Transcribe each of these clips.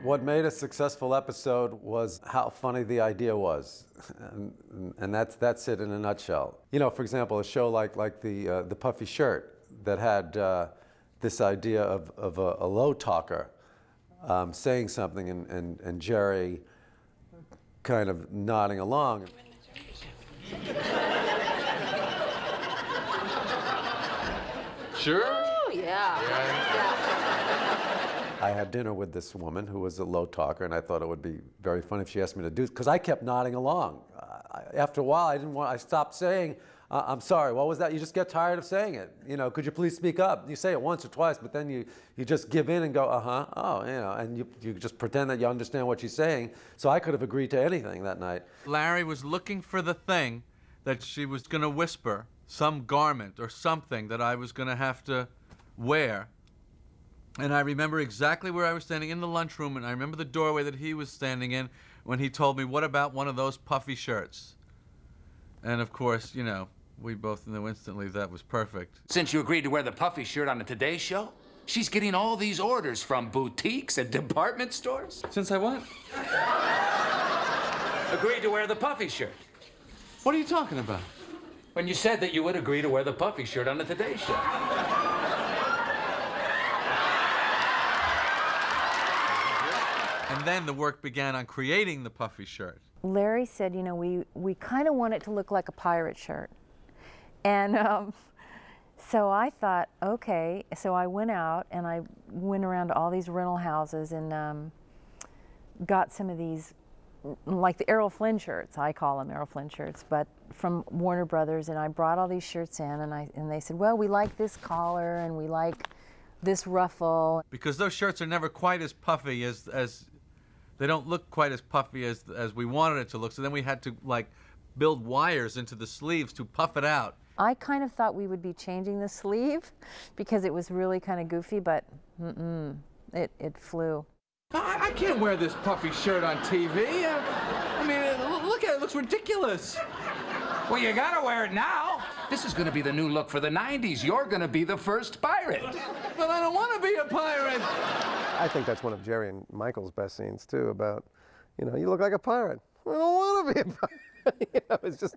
What made a successful episode was how funny the idea was, and that's it in a nutshell. You know, for example, a show like the Puffy shirt that had this idea of a low talker saying something and Jerry kind of nodding along. Sure? Oh, yeah. I had dinner with this woman who was a low talker, and I thought it would be very funny if she asked me to do it, because I kept nodding along. After a while, I stopped saying, I'm sorry, what was that? You just get tired of saying it. You know, could you please speak up? You say it once or twice, but then you just give in and go, oh, you know, and you just pretend that you understand what she's saying. So I could have agreed to anything that night. Larry was looking for the thing that she was going to whisper, some garment or something that I was going to have to wear. And I remember exactly where I was standing in the lunchroom, and I remember the doorway that he was standing in when he told me, what about one of those puffy shirts? And of course, you know, we both knew instantly that was perfect. Since you agreed to wear the Puffy shirt on the Today Show, she's getting all these orders from boutiques and department stores. Since I what? Agreed to wear the Puffy shirt. What are you talking about? When you said that you would agree to wear the Puffy shirt on the Today Show. And then the work began on creating the Puffy shirt. Larry said, you know, we kind of want it to look like a pirate shirt. And so I thought, okay. So I went out and I went around to all these rental houses and got some of these, like the Errol Flynn shirts, I call them Errol Flynn shirts, but from Warner Brothers, and I brought all these shirts in, and they said, well, we like this collar and we like this ruffle. Because those shirts are never quite as puffy as they don't look quite as puffy as we wanted it to look, so then we had to like build wires into the sleeves to puff it out. I kind of thought we would be changing the sleeve because it was really kind of goofy, but it flew. I can't wear this puffy shirt on TV. I mean, look at it, it looks ridiculous. Well, you gotta wear it now. This is gonna be the new look for the 90s. You're gonna be the first pirate. But I don't want to be a pirate. I think that's one of Jerry and Michael's best scenes, too, about, you know, you look like a pirate. I don't want to be a pirate. You know, it's just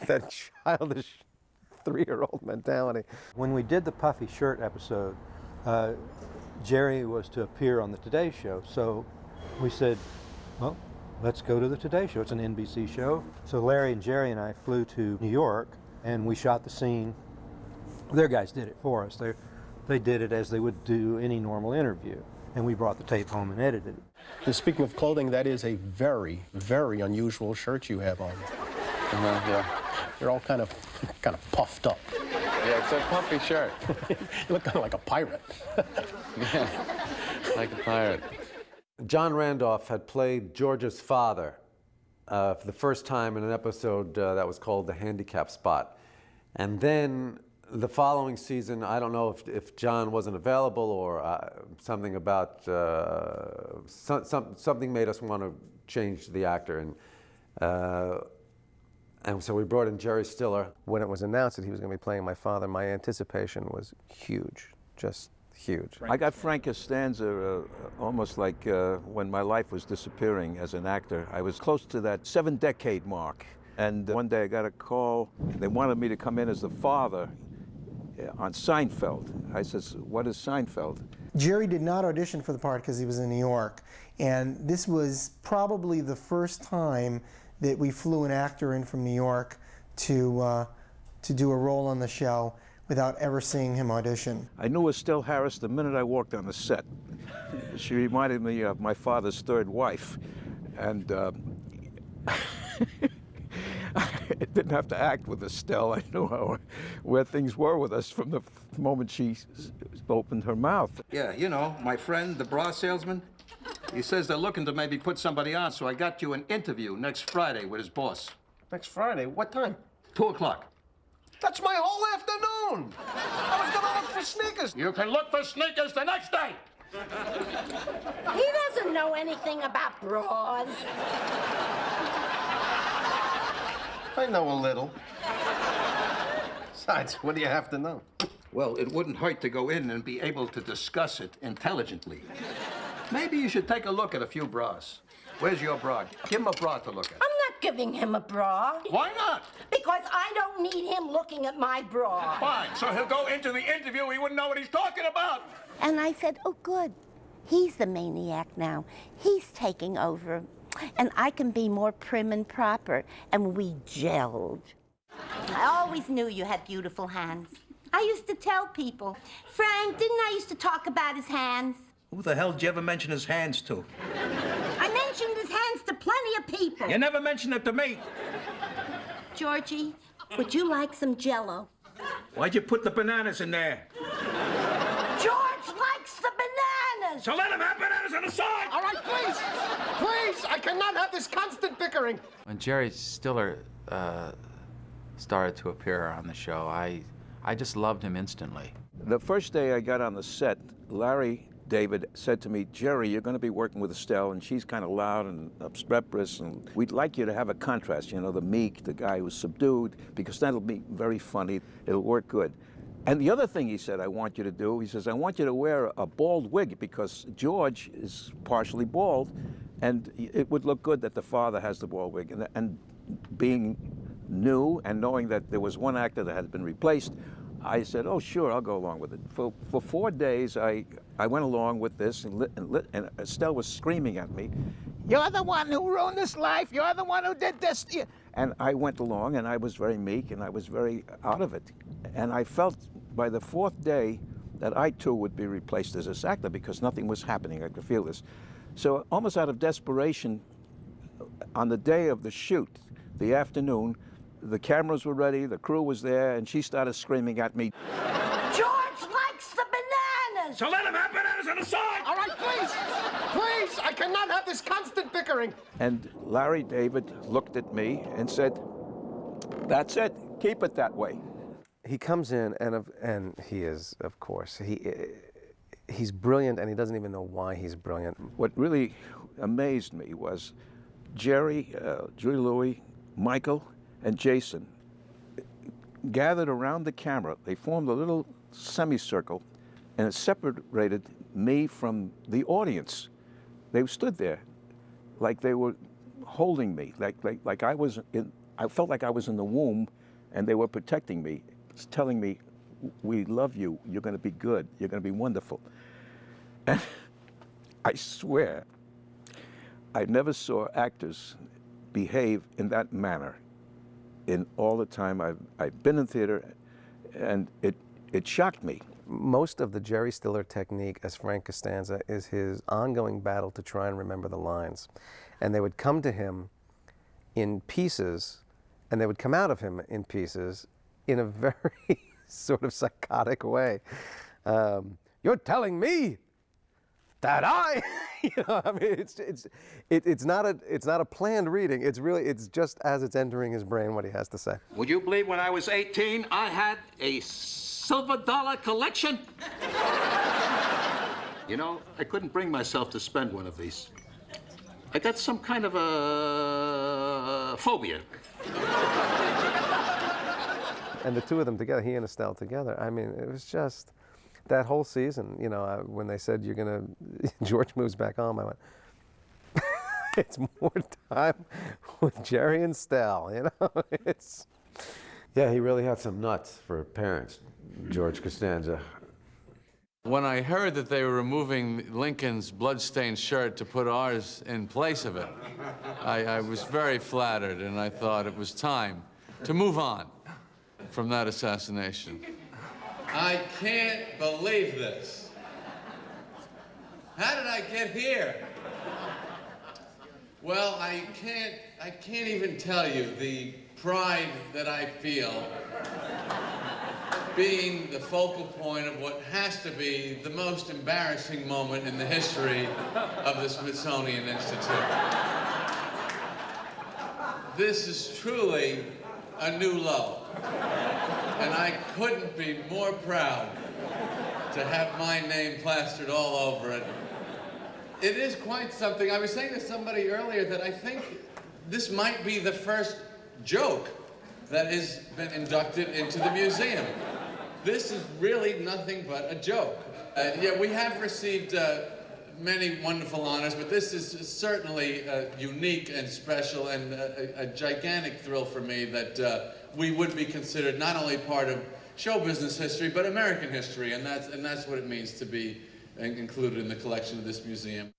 that childish 3-year-old mentality. When we did the Puffy shirt episode, Jerry was to appear on the Today Show, so we said, well, let's go to the Today Show. It's an NBC show. So Larry and Jerry and I flew to New York, and we shot the scene. Their guys did it for us. They did it as they would do any normal interview, and we brought the tape home and edited it. And speaking of clothing, that is a very, very unusual shirt you have on. Yeah. You're all kind of puffed up. Yeah, it's a puffy shirt. You look kind of like a pirate. Yeah, like a pirate. John Randolph had played George's father for the first time in an episode that was called The Handicap Spot. And then the following season, I don't know if John wasn't available or something about, something made us want to change the actor. And so we brought in Jerry Stiller. When it was announced that he was going to be playing my father, my anticipation was huge, just huge. I got Frank Costanza almost like when my life was disappearing as an actor. I was close to that 7-decade mark. And one day I got a call. They wanted me to come in as the father on Seinfeld. I says, what is Seinfeld? Jerry did not audition for the part because he was in New York. And this was probably the first time that we flew an actor in from New York to do a role on the show without ever seeing him audition. I knew Estelle Harris the minute I walked on the set. She reminded me of my father's third wife. And I didn't have to act with Estelle. I knew where things were with us from the moment she opened her mouth. Yeah, you know, my friend, the bra salesman, he says they're looking to maybe put somebody on, so I got you an interview next Friday with his boss. Next Friday? What time? 2 o'clock. That's my whole afternoon! I was gonna look for sneakers! You can look for sneakers the next day! He doesn't know anything about bras. I know a little. Besides, what do you have to know? Well, it wouldn't hurt to go in and be able to discuss it intelligently. Maybe you should take a look at a few bras. Where's your bra? Give him a bra to look at. I'm not giving him a bra. Why not? Because I don't need him looking at my bra. Fine, so he'll go into the interview, he wouldn't know what he's talking about. And I said, oh, good. He's the maniac now. He's taking over. And I can be more prim and proper. And we gelled. I always knew you had beautiful hands. I used to tell people, Frank, didn't I used to talk about his hands? Who the hell did you ever mention his hands to? I mentioned his hands to plenty of people. You never mentioned it to me. Georgie, would you like some Jell-O? Why'd you put the bananas in there? George likes the bananas. So let him have bananas on the side. All right, please. Please, I cannot have this constant bickering. When Jerry Stiller started to appear on the show, I just loved him instantly. The first day I got on the set, Larry David said to me, Jerry, you're going to be working with Estelle, and she's kind of loud and obstreperous, and we'd like you to have a contrast, you know, the meek, the guy who's subdued, because that'll be very funny. It'll work good. And the other thing he said I want you to do, he says, I want you to wear a bald wig, because George is partially bald, and it would look good that the father has the bald wig. And being new and knowing that there was one actor that had been replaced, I said, oh, sure, I'll go along with it. For 4 days, I went along with this, and Estelle was screaming at me, you're the one who ruined this life, you're the one who did this. And I went along, and I was very meek, and I was very out of it. And I felt by the 4th day that I, too, would be replaced as this actor because nothing was happening. I could feel this. So almost out of desperation, on the day of the shoot, the afternoon, the cameras were ready, the crew was there, and she started screaming at me. George likes the bananas. So let him have bananas on the side. All right, please. Please, I cannot have this constant bickering. And Larry David looked at me and said, that's it, keep it that way. He comes in, and he is, of course, he's brilliant, and he doesn't even know why he's brilliant. What really amazed me was Jerry, Julie Louis, Michael, and Jason gathered around the camera. They formed a little semicircle, and it separated me from the audience. They stood there like they were holding me, like I was in, I felt like I was in the womb, and they were protecting me, telling me, we love you, you're going to be good, you're going to be wonderful. And I swear, I never saw actors behave in that manner in all the time I've been in theater, and it shocked me. Most of the Jerry Stiller technique as Frank Costanza is his ongoing battle to try and remember the lines. And they would come to him in pieces, and they would come out of him in pieces in a very sort of psychotic way. You're telling me that I, you know, I mean, it's not a planned reading. It's just as it's entering his brain what he has to say. Would you believe when I was 18, I had a silver dollar collection? You know, I couldn't bring myself to spend one of these. I got some kind of a phobia. And the two of them together, he and Estelle together, I mean, it was just that whole season, you know, when they said George moves back home, I went, it's more time with Jerry and Estelle, you know, Yeah, he really had some nuts for parents, George Costanza. When I heard that they were removing Lincoln's bloodstained shirt to put ours in place of it, I was very flattered, and I thought it was time to move on from that assassination. I can't believe this. How did I get here? Well, I can't even tell you the pride that I feel being the focal point of what has to be the most embarrassing moment in the history of the Smithsonian Institute. This is truly a new low, and I couldn't be more proud to have my name plastered all over it. It is quite something. I was saying to somebody earlier that I think this might be the first joke that has been inducted into the museum. This is really nothing but a joke. Yeah, we have received many wonderful honors, but this is certainly unique and special and a gigantic thrill for me that we would be considered not only part of show business history, but American history, and that's what it means to be included in the collection of this museum.